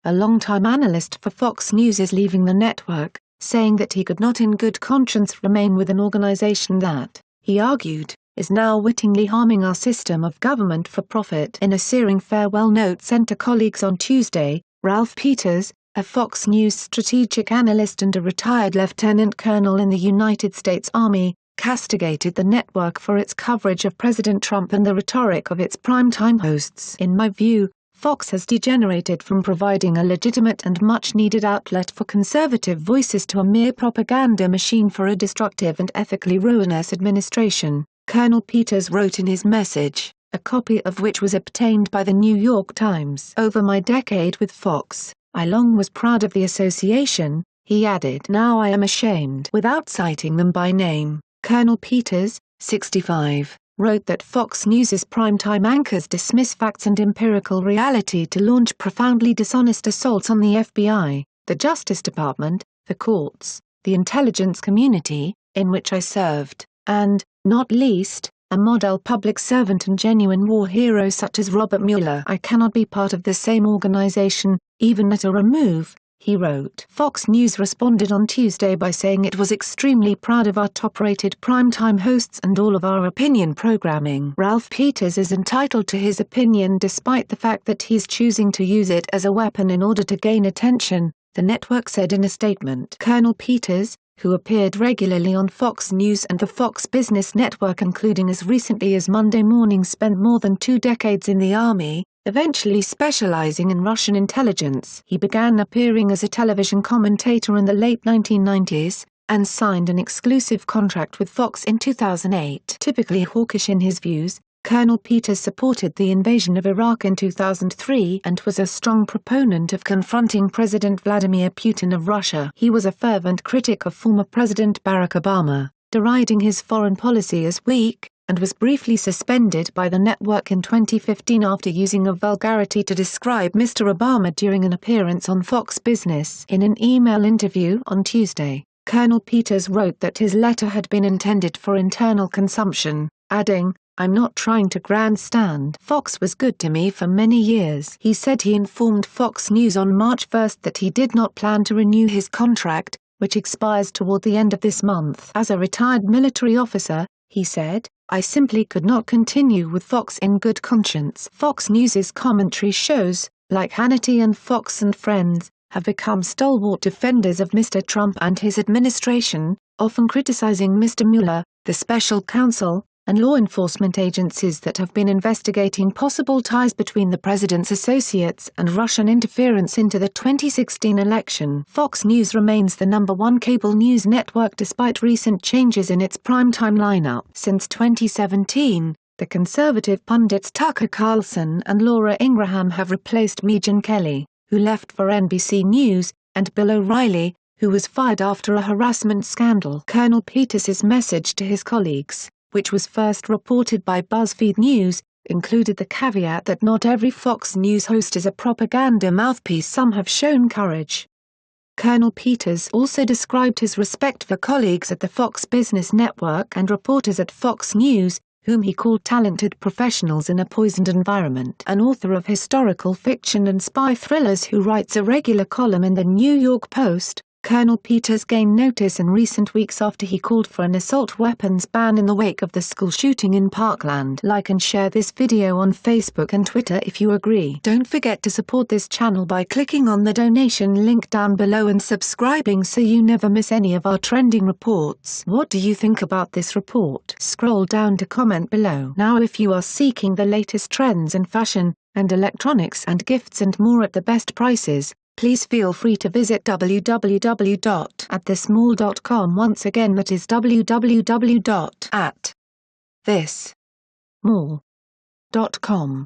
a longtime analyst for Fox News, is leaving the network, saying that he could not in good conscience remain with an organization that, he argued, is now wittingly harming our system of government for profit. In a searing farewell note sent to colleagues on Tuesday, Ralph Peters, a Fox News strategic analyst and a retired lieutenant colonel in the United States Army, castigated the network for its coverage of President Trump and the rhetoric of its primetime hosts. In my view, Fox has degenerated from providing a legitimate and much-needed outlet for conservative voices to a mere propaganda machine for a destructive and ethically ruinous administration, Colonel Peters wrote in his message, a copy of which was obtained by the New York Times. Over my decade with Fox, I long was proud of the association, he added. Now I am ashamed. Without citing them by name, Colonel Peters, 65, wrote that Fox News's primetime anchors dismiss facts and empirical reality to launch profoundly dishonest assaults on the FBI, the Justice Department, the courts, the intelligence community, in which I served, and, not least, a model public servant and genuine war hero such as Robert Mueller. I cannot be part of the same organization, even at a remove, he wrote. Fox News responded on Tuesday by saying it was extremely proud of our top-rated primetime hosts and all of our opinion programming. Ralph Peters is entitled to his opinion despite the fact that he's choosing to use it as a weapon in order to gain attention, the network said in a statement. Colonel Peters, who appeared regularly on Fox News and the Fox Business Network including as recently as Monday morning, spent more than 2 decades in the Army, eventually specializing in Russian intelligence. He began appearing as a television commentator in the late 1990s, and signed an exclusive contract with Fox in 2008. Typically hawkish in his views, Colonel Peters supported the invasion of Iraq in 2003 and was a strong proponent of confronting President Vladimir Putin of Russia. He was a fervent critic of former President Barack Obama, deriding his foreign policy as weak, and was briefly suspended by the network in 2015 after using a vulgarity to describe Mr. Obama during an appearance on Fox Business. In an email interview on Tuesday, Colonel Peters wrote that his letter had been intended for internal consumption, adding, "I'm not trying to grandstand. Fox was good to me for many years." He said he informed Fox News on March 1 that he did not plan to renew his contract, which expires toward the end of this month. As a retired military officer, he said, "I simply could not continue with Fox in good conscience." Fox News's commentary shows, like Hannity and Fox and Friends, have become stalwart defenders of Mr. Trump and his administration, often criticizing Mr. Mueller, the special counsel, and law enforcement agencies that have been investigating possible ties between the president's associates and Russian interference into the 2016 election. Fox News remains the #1 cable news network despite recent changes in its primetime lineup. Since 2017, the conservative pundits Tucker Carlson and Laura Ingraham have replaced Megyn Kelly, who left for NBC News, and Bill O'Reilly, who was fired after a harassment scandal. Colonel Peters' message to his colleagues, which was first reported by BuzzFeed News, included the caveat that not every Fox News host is a propaganda mouthpiece. Some have shown courage. Colonel Peters also described his respect for colleagues at the Fox Business Network and reporters at Fox News, whom he called talented professionals in a poisoned environment. An author of historical fiction and spy thrillers who writes a regular column in the New York Post, Colonel Peters gained notice in recent weeks after he called for an assault weapons ban in the wake of the school shooting in Parkland. Like and share this video on Facebook and Twitter if you agree. Don't forget to support this channel by clicking on the donation link down below and subscribing so you never miss any of our trending reports. What do you think about this report? Scroll down to comment below. Now if you are seeking the latest trends in fashion, and electronics and gifts and more at the best prices, please feel free to visit www.atthismall.com. Once again, that is www.atthismall.com.